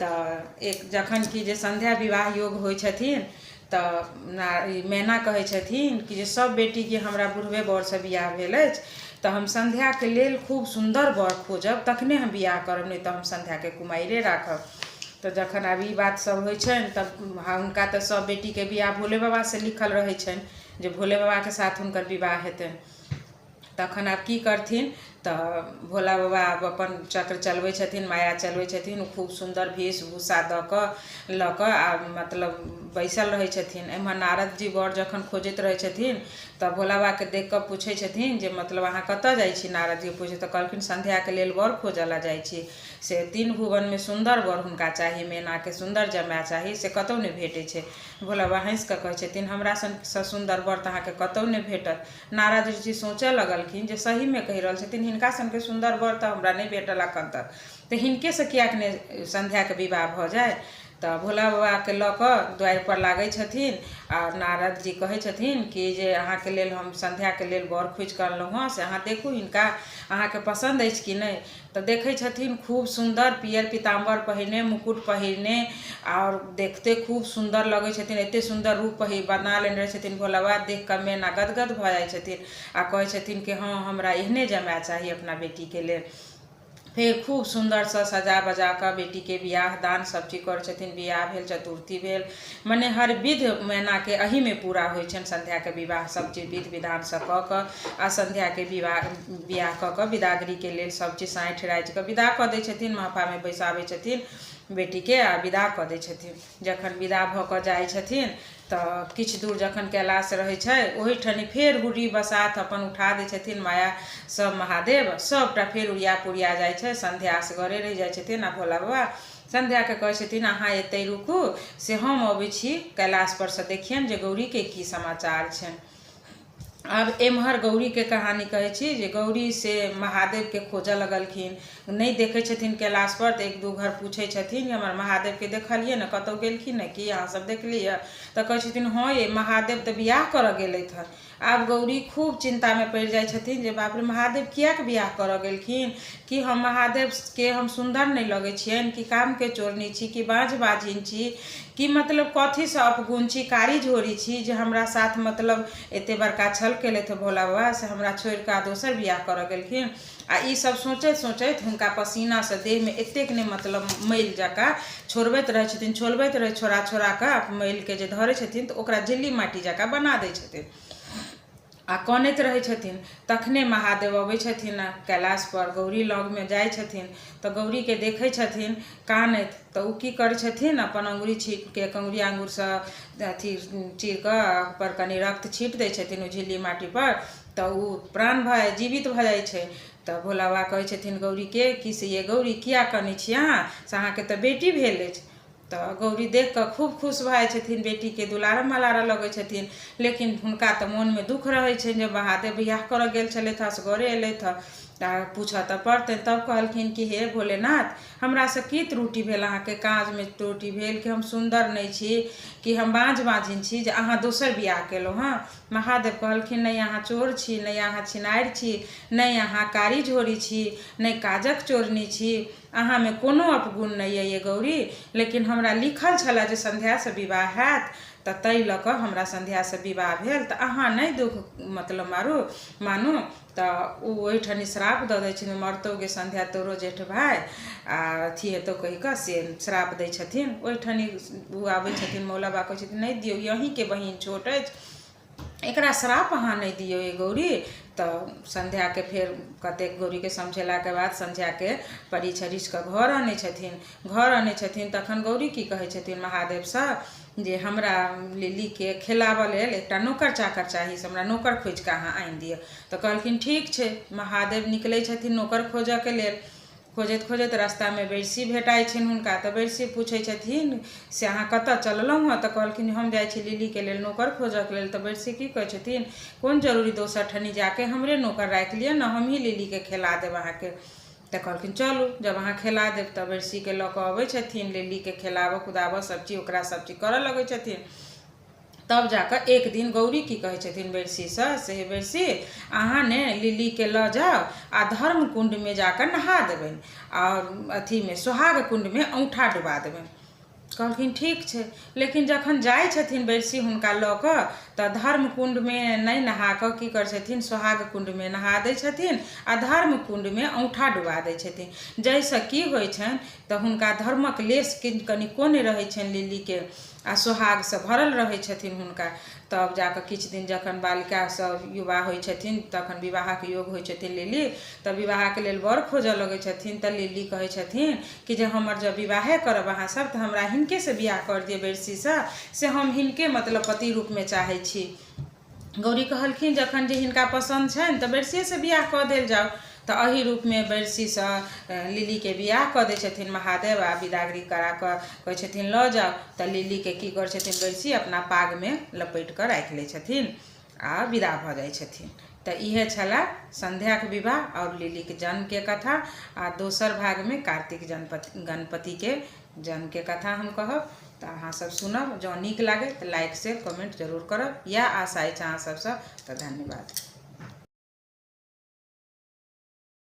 तो एक जखन कि जे संध्या विवाह योग होइ छथिन तो मैना कहै छथिन कि जे सब बेटी के हमरा बुढ़वे बर से बियाह भेल अछि तो हम संध्या के लेल खूब सुंदर बर खोजब तखने हम बियाह करब, नहीं तो हम संध्या के कुमारिए राखब। तो जखन आब ई बात सब होइ छनि तब हुनका तो सब बेटी के बियाह भोले बाबा से लिखल रहै छनि जे भोले बाबा के साथ हुनकर विवाह हेतनि। तखन आब की करथिन तो भोला बाबा आब अपन चक्र चलबै छथिन, माया चलबै छथिन, खूब सुंदर वेशभूषा दऽ कऽ लऽ कऽ आ मतलब बैसल रहै छथिन। एम्हर नारद जी बर जखन खोजैत रहै छथिन तऽ भोला बाबा के देख कऽ पूछै छथिन जे मतलब अहाँ कतऽ जाइ छी। नारद जी पूछे तऽ कहलखिन संध्या के लेल बर खोजऽ ला जाइ छी, से 3 भुवन में सुंदर बर हुनका चाही, मैना के सुंदर जमाय चाही, से कतौ नहीं भेटै छै। भोला बाबा हंस कऽ कहै छथिन हमरा सँ सुंदर बर तऽ अहाँके कतौ नहीं भेटत। नारद जी सोचऽ लगलखिन जे सही में कहि रहल छथिन, हिनका सन के सुंदर बर तो हमरा नहीं भेटल अखन तक, तो हिनके से कियाक नहीं संध्या के विवाह भ जाए। तो भोला बाबा के लऽ कऽ द्वारि पर लागै छथिन आ नारद जी कहै छथिन कि जे अहाँके लेल हम संध्या के लेल बर खोजि कऽ अनलहुँ हँ, से अहाँ देखू हिनका अहाँके पसंद अछि कि नहीं। तो देखै छथिन खूब सुंदर पियर पीताम्बर पहिरने, मुकुट पहिरने और देखते खूब सुंदर लगै छथिन। एते सुंदर रूप बना लेने रहै छथिन भोला बाबा, देख कऽ मैना गदगद भऽ जाइ छथिन आ कहै छथिन कि हाँ हमरा एहने जमाय चाही अपना बेटी के लेल। फिर खूब सुंदर से सजा बजा कर बेटी के बियाह दान सब चीज कर छथिन। बियाह भेल, चतुर्थी भेल, मने हर विध मैना के अही में पूरा होइ छनि। संध्या के विवाह सब चीज विध विधान से कऽ कऽ आ संध्या के बियाह कऽ कऽ विदागरी के लेल सब चीज साँठि राठि कऽ विदा कऽ दै छथिन। महफा में बैसाबै छथिन बेटी के आ विदा कऽ दै छथिन। जखन विदा भऽ कऽ जाइ छथिन तऽ किछु दूर जखन कैलाश रहै छै ओहिठनी फेर हुर्री बसात अपन उठा दै छथिन माया सब महादेव, सबटा फेर उड़िया पुड़िया जाइ छै। संध्या असगरे रहि जाइ छथिन आ भोला बाबा संध्या के कहै छथिन अहाँ एतै रुकू, से हम अबै छी कैलाश पर से देखियनि जे गौरी के की समाचार छनि। अब एम्हर गौरी के कहानी कहै छी जे गौरी से महादेव के खोजऽ लगलखिन, नहीं देखै छथिन कैलाश पर तो 1-2 घर पूछै छथिन हमर महादेव के देखलिए न, कतौ गेलखिन न कि अहाँ सब देखलिए। तो कहै छथिन हाँ ये महादेव तो बियाह करऽ गेलथि हँ। आब गौरी खूब चिंता में पड़ि जाइ छथिन जे बाप रे महादेव कियाक बियाह करऽ गेलखिन, कि हम महादेव के हम सुंदर नहीं लगै छियनि, कि काम के चोरनी छी, कि बाँझ बाझिन छी, कि मतलब कथी से अपगुण छी, कारी झोरी छी जे हमरा साथ मतलब एते बड़का छल केलथि भोला बाबा, से हमरा छोड़ि कऽ दोसर बियाह करऽ गेलखिन। आ ई सब सोचैत सोचैत हुनका पसीना से देह में एतेक ने मतलब मैल जकाँ छोड़बैत रहै छथिन, छोड़बैत रहे छोड़ा छोड़ा कऽ मैल के जे धरै छथिन तो ओकरा झिल्ली माटी जकाँ बना दै छथिन आ कानैत रहै छथिन। तखने महादेव अबै छथिन कैलाश पर, गौरी लग में जाइ छथिन तो गौरी के देखै छथिन कानैत, तो उ की करै छथिन अपन अंगुरी छीट के कंगुरी आंगुर से अथी चीर कऽ पर कनी रक्त छीट दै छथिन ओ झिल्ली माटी पर, तो उ प्राण भऽ जीवित भऽ जाइ छै। तो भोला बाबा कहै छथिन गौरी के कि से ये गौरी किया कनै छी अहाँ, से अहाँके तो बेटी भेल अछि। तो गौरी देख कऽ खूब खुश भऽ जाइ छथिन, बेटी के दुलारऽ मलारऽ लगै छथिन। लेकिन हुनका तो मन में दुख रहै छै जे महादेव बियाह करऽ गेल छलथि हँ, असगरे एलथि हँ, पूछऽ तऽ पड़तनि। तब कहलखिन कि हे भोलेनाथ हमरा से की त्रुटि भेल, अहाँके काज में त्रुटि भेल कि हम सुंदर नहीं छी, कि हम बाँझ बाझिन छी जे अहाँ दोसर बियाह केलहुँ हँ। महादेव कहलखिन नहीं अहाँ चोर छी, नहीं अहाँ छिनारि छी, नहीं अहाँ कारी झोरी छी, नहीं काजक चोरनी छी, अहाँ में कोनो अपगुण नहीं है ये गौरी, लेकिन हमरा लिखल छलै जे संध्या से विवाह हैत तऽ ताहि लऽ कऽ हमरा संध्या से विवाह भेल, तऽ अहाँ नहीं दुख मतलब मानू। तऽ ओ ओहिठनी श्राप दऽ दै छथिन, मरतौ गे संध्या तोरो जेठ भाय आ अथी हेतौ कहि कऽ से श्राप दै छथिन। ओहिठनी ओ आबै छथिन मौला बाबा कहै छथिन नहीं दियौ, यहीं के बहिन छोट अछि, एकरा श्राप अहाँ नहीं दियौ ये गौरी। तो संध्या के फिर कतेक गौरी के समझेला के बाद संध्या के परी छरिस के घर आनै छथिन। तखन गौरी की कहै छथिन महादेव से जे हमरा लिली के खिलाबऽ लेल एकटा नौकर चाकर चाही, से हमरा नौकर खोजि कऽ अहाँ आनि दिअ। तो कहलखिन ठीक छै। महादेव निकलै छथिन नौकर खोजऽ के लेल, खोजैत खोजैत रास्ता में बेरसी भेटाइ छनि हुनका। तऽ बेरसी पूछै छथिन से अहाँ कतऽ चललहुँ हँ, तऽ कहलखिन हम जाइ छी लिली के लेल नौकर खोजऽ के लेल। तऽ बेरसी की कहै छथिन कोन जरूरी दोसर ठनी जाके हमरे नौकर राखि लिअ न, हम ही लिली के खिला देब अहाँके। तऽ कहलखिन चलू जब अहाँ खिला देब। तऽ बेरसी के लऽ कऽ अबै छथिन, लिली के खिलाबऽ कुदाबऽ सब चीज ओकरा सब चीज करऽ लगै छथिन। तब जाकर एक दिन गौरी की कहे छथिन बेरसी से बेरसी अहाँ ने लिली के ल जाओ आ धर्म कुंड में जाकर नहा देबनि और अथी में सोहाग कुंड में औंठा डुबा देबनि। कहलखिन ठीक छै, लेकिन जखन जाइ छथिन बेरसी हुनका लऽ कऽ तऽ धर्म कुंड में नहीं नहा कऽ की कर छथिन सोहाग कुंड में नहा दै छथिन आ धर्म कुंड में औंठा डुबा दै छथिन। जाहिसँ की होइ छनि तऽ हुनका धर्मक लेश कनिको नहि रहै छनि लिली के आ सोहाग से भरल रहै छथिन हुनका। तब जाकर किछु दिन जखन बालिका सब युवा होइ छथिन तखन विवाहक योग होइ छथिन लिली, तऽ विवाहके लेल बर खोजऽ लगै छथिन। तऽ लिली कहै छथिन कि जे हमर जब विवाहे करब अहाँ सब तऽ हमरा हिनके से बियाह कर दिअ बेरसी से हम हिनके मतलब पति रूप में चाहै छी। गौरी कहलखिन जखन जे हिनका पसंद छनि तऽ बेरसिए से बियाह कऽ देल जाओ। तऽ एही रूप में बेरसी से लिली के बियाह कऽ दै छथिन महादेव आ विदागरी करा कऽ कहै छथिन लऽ जाओ। तऽ लिली के की करै छथिन बेरसी अपना पाग में लपेट कऽ राखि लै छथिन आ विदा भऽ जाइ छथिन। तऽ इहे छला संध्याक विवाह और लिली के जन्म के कथा। आ दोसर भाग में कार्तिक गणपति के जन्म के कथा हम कहब। तऽ अहाँ सब सुनब, जँ नीक लागे तऽ लाइक शेयर कमेंट जरूर करब। या आशा अछि अहाँ सबसँ। तऽ धन्यवाद।